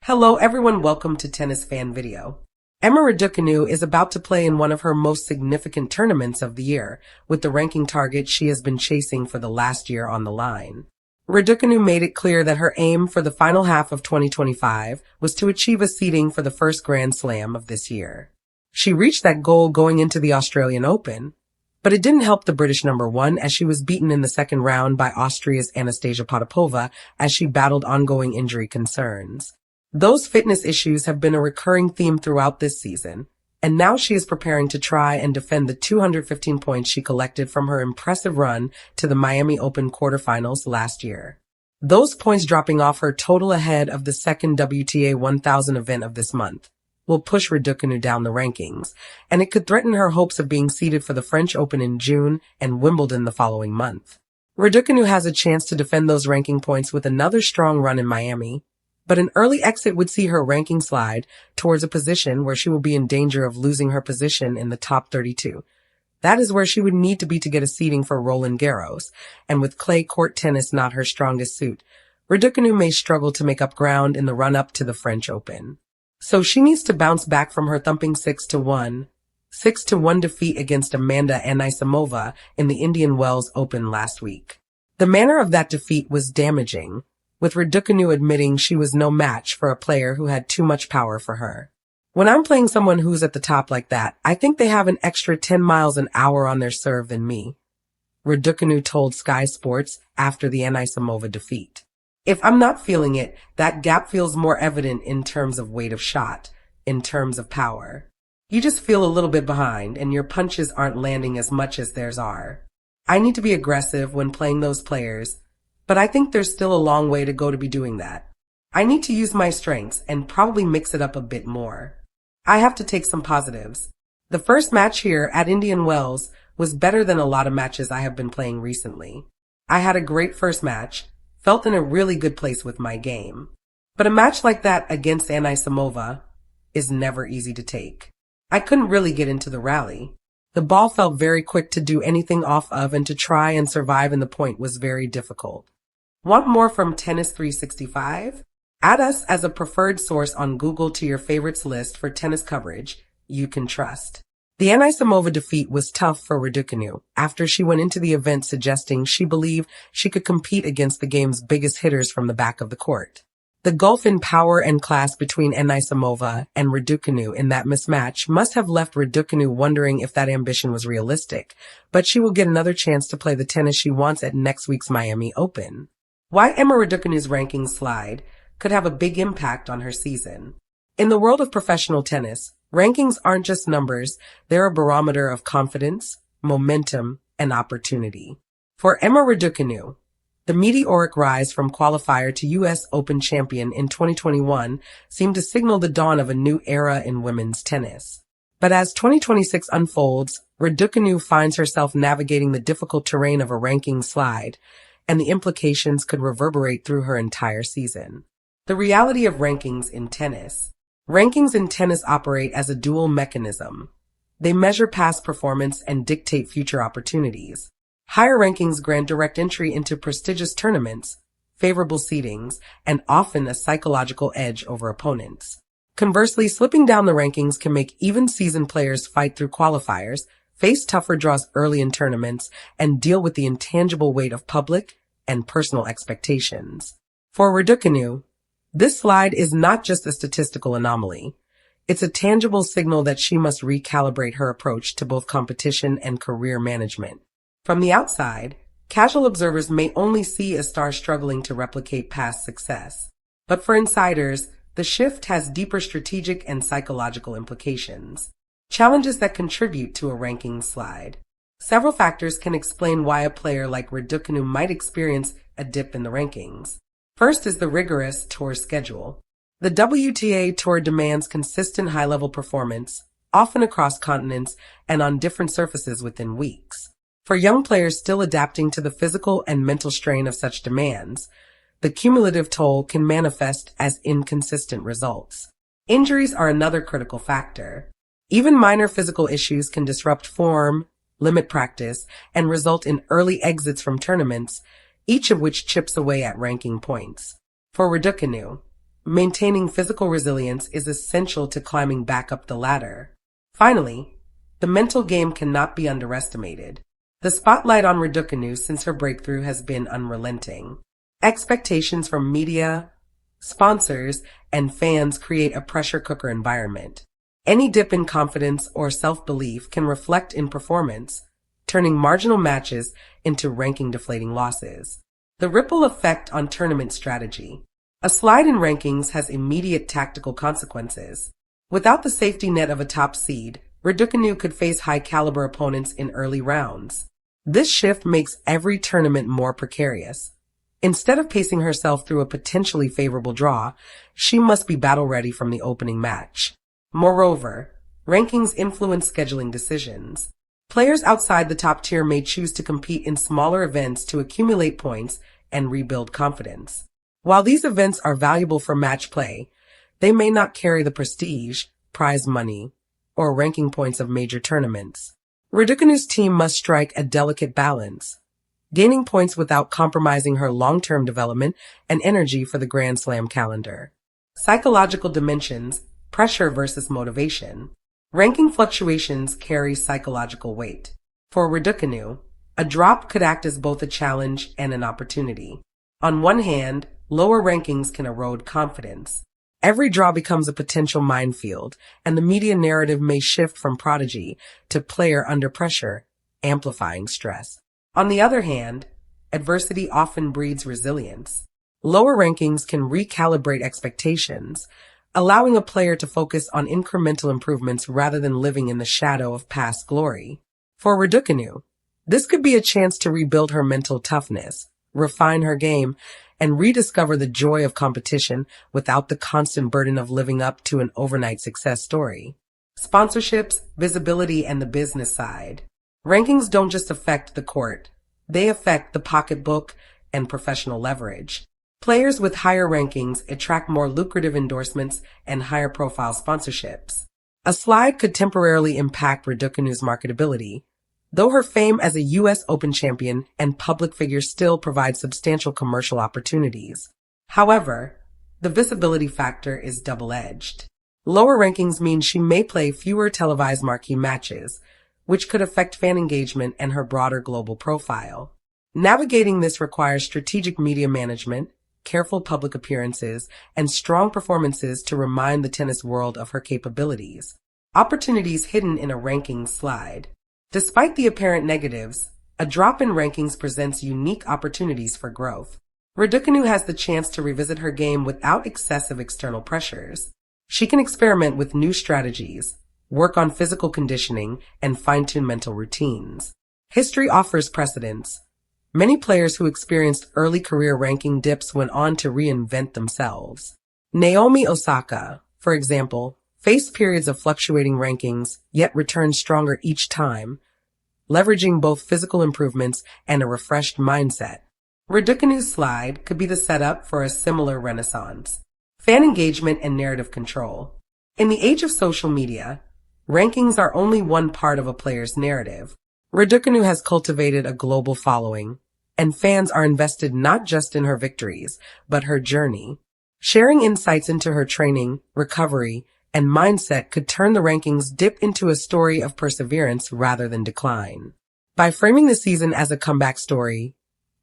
Hello everyone, welcome to Tennis Fan Video. Emma Raducanu is about to play in one of her most significant tournaments of the year, with the ranking target she has been chasing for the last year on the line. Raducanu made it clear that her aim for the final half of 2025 was to achieve a seeding for the first Grand Slam of this year. She reached that goal going into the Australian Open, but it didn't help the British number one as she was beaten in the second round by Austria's Anastasia Potapova as she battled ongoing injury concerns. Those fitness issues have been a recurring theme throughout this season, and now she is preparing to try and defend the 215 points she collected from her impressive run to the Miami Open quarterfinals last year. Those points dropping off her total ahead of the second WTA 1000 event of this month will push Raducanu down the rankings, and it could threaten her hopes of being seeded for the French Open in June and Wimbledon the following month. Raducanu has a chance to defend those ranking points with another strong run in Miami, but an early exit would see her ranking slide towards a position where she will be in danger of losing her position in the top 32. That is where she would need to be to get a seeding for Roland Garros, and with clay court tennis not her strongest suit, Raducanu may struggle to make up ground in the run-up to the French Open. So she needs to bounce back from her thumping 6-1 defeat against Amanda Anisimova in the Indian Wells Open last week. The manner of that defeat was damaging, with Raducanu admitting she was no match for a player who had too much power for her. When I'm playing someone who's at the top like that, I think they have an extra 10 miles an hour on their serve than me, Raducanu told Sky Sports after the Anisimova defeat. If I'm not feeling it, that gap feels more evident in terms of weight of shot, in terms of power. You just feel a little bit behind and your punches aren't landing as much as theirs are. I need to be aggressive when playing those players, but I think there's still a long way to go to be doing that. I need to use my strengths and probably mix it up a bit more. I have to take some positives. The first match here at Indian Wells was better than a lot of matches I have been playing recently. I had a great first match, felt in a really good place with my game. But a match like that against Anisimova is never easy to take. I couldn't really get into the rally. The ball felt very quick to do anything off of, and to try and survive in the point was very difficult. Want more from Tennis 365? Add us as a preferred source on Google to your favorites list for tennis coverage you can trust. The Anisimova defeat was tough for Raducanu after she went into the event suggesting she believed she could compete against the game's biggest hitters from the back of the court. The gulf in power and class between Anisimova and Raducanu in that mismatch must have left Raducanu wondering if that ambition was realistic, but she will get another chance to play the tennis she wants at next week's Miami Open. Why Emma Raducanu's rankings slide could have a big impact on her season. In the world of professional tennis, rankings aren't just numbers, they're a barometer of confidence, momentum, and opportunity. For Emma Raducanu, the meteoric rise from qualifier to U.S. Open champion in 2021 seemed to signal the dawn of a new era in women's tennis. But as 2026 unfolds, Raducanu finds herself navigating the difficult terrain of a ranking slide, and the implications could reverberate through her entire season. The reality of rankings in tennis. Rankings in tennis operate as a dual mechanism. They measure past performance and dictate future opportunities. Higher rankings grant direct entry into prestigious tournaments, favorable seedings, and often a psychological edge over opponents. Conversely, slipping down the rankings can make even seasoned players fight through qualifiers, face tougher draws early in tournaments, and deal with the intangible weight of public and personal expectations. For Raducanu, this slide is not just a statistical anomaly. It's a tangible signal that she must recalibrate her approach to both competition and career management. From the outside, casual observers may only see a star struggling to replicate past success. But for insiders, the shift has deeper strategic and psychological implications. Challenges that contribute to a ranking slide. Several factors can explain why a player like Raducanu might experience a dip in the rankings. First is the rigorous tour schedule. The WTA Tour demands consistent high-level performance, often across continents and on different surfaces within weeks. For young players still adapting to the physical and mental strain of such demands, the cumulative toll can manifest as inconsistent results. Injuries are another critical factor. Even minor physical issues can disrupt form, limit practice, and result in early exits from tournaments, each of which chips away at ranking points. For Raducanu, Maintaining physical resilience is essential to climbing back up the ladder. Finally, the mental game cannot be underestimated. The spotlight on Raducanu since her breakthrough has been unrelenting. Expectations from media, sponsors, and fans create a pressure cooker environment. Any dip in confidence or self-belief can reflect in performance, turning marginal matches into ranking-deflating losses. The ripple effect on tournament strategy. A slide in rankings has immediate tactical consequences. Without the safety net of a top seed, Raducanu could face high-caliber opponents in early rounds. This shift makes every tournament more precarious. Instead of pacing herself through a potentially favorable draw, she must be battle-ready from the opening match. Moreover, rankings influence scheduling decisions. Players outside the top tier may choose to compete in smaller events to accumulate points and rebuild confidence. While these events are valuable for match play, they may not carry the prestige, prize money, or ranking points of major tournaments. Raducanu's team must strike a delicate balance, gaining points without compromising her long-term development and energy for the Grand Slam calendar. Psychological dimensions, pressure versus motivation. Ranking fluctuations carry psychological weight. For Raducanu, a drop could act as both a challenge and an opportunity. On one hand, lower rankings can erode confidence. Every draw becomes a potential minefield, and the media narrative may shift from prodigy to player under pressure, amplifying stress. On the other hand, adversity often breeds resilience. Lower rankings can recalibrate expectations, allowing a player to focus on incremental improvements rather than living in the shadow of past glory. For Raducanu, this could be a chance to rebuild her mental toughness, refine her game, and rediscover the joy of competition without the constant burden of living up to an overnight success story. Sponsorships, visibility, and the business side. Rankings don't just affect the court. They affect the pocketbook and professional leverage. Players with higher rankings attract more lucrative endorsements and higher profile sponsorships. A slide could temporarily impact Raducanu's marketability, though her fame as a U.S. Open champion and public figure still provides substantial commercial opportunities. However, the visibility factor is double-edged. Lower rankings mean she may play fewer televised marquee matches, which could affect fan engagement and her broader global profile. Navigating this requires strategic media management, careful public appearances, and strong performances to remind the tennis world of her capabilities. Opportunities hidden in a rankings slide. Despite the apparent negatives, a drop in rankings presents unique opportunities for growth. Raducanu has the chance to revisit her game without excessive external pressures. She can experiment with new strategies, work on physical conditioning, and fine-tune mental routines. History offers precedents. Many players who experienced early career ranking dips went on to reinvent themselves. Naomi Osaka, for example, faced periods of fluctuating rankings, yet returned stronger each time, leveraging both physical improvements and a refreshed mindset. Raducanu's slide could be the setup for a similar renaissance. Fan engagement and narrative control. In the age of social media, rankings are only one part of a player's narrative. Raducanu has cultivated a global following, and fans are invested not just in her victories, but her journey. Sharing insights into her training, recovery, and mindset could turn the rankings dip into a story of perseverance rather than decline. By framing the season as a comeback story,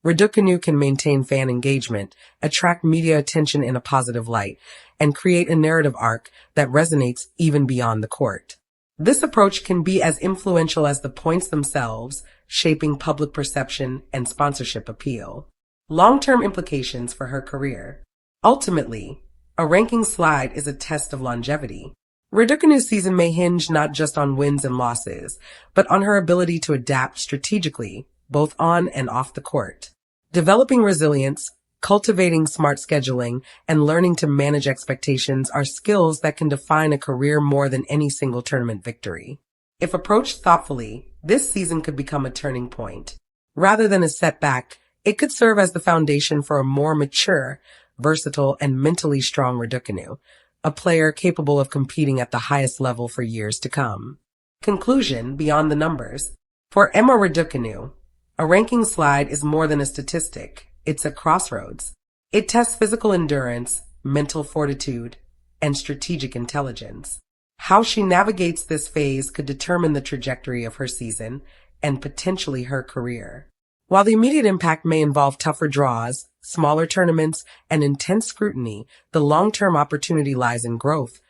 Raducanu can maintain fan engagement, attract media attention in a positive light, and create a narrative arc that resonates even beyond the court. This approach can be as influential as the points themselves, shaping public perception and sponsorship appeal. Long-term implications for her career. Ultimately, a ranking slide is a test of longevity. Raducanu's season may hinge not just on wins and losses, but on her ability to adapt strategically, both on and off the court. Developing resilience, cultivating smart scheduling, and learning to manage expectations are skills that can define a career more than any single tournament victory. If approached thoughtfully, this season could become a turning point. Rather than a setback, it could serve as the foundation for a more mature, versatile, and mentally strong Raducanu, a player capable of competing at the highest level for years to come. Conclusion beyond the numbers. For Emma Raducanu, a ranking slide is more than a statistic. It's a crossroads. It tests physical endurance, mental fortitude, and strategic intelligence. How she navigates this phase could determine the trajectory of her season and potentially her career. While the immediate impact may involve tougher draws, smaller tournaments, and intense scrutiny, the long-term opportunity lies in growth,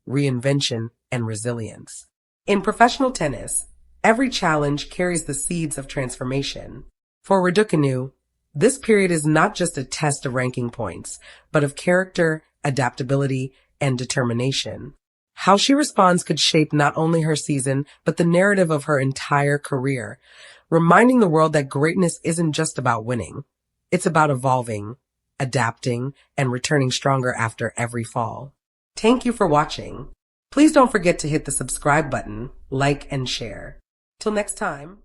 reinvention, and resilience. In professional tennis, every challenge carries the seeds of transformation. For Raducanu, this period is not just a test of ranking points, but of character, adaptability, and determination. How she responds could shape not only her season, but the narrative of her entire career, reminding the world that greatness isn't just about winning. It's about evolving, adapting, and returning stronger after every fall. Thank you for watching. Please don't forget to hit the subscribe button, like, and share. Till next time.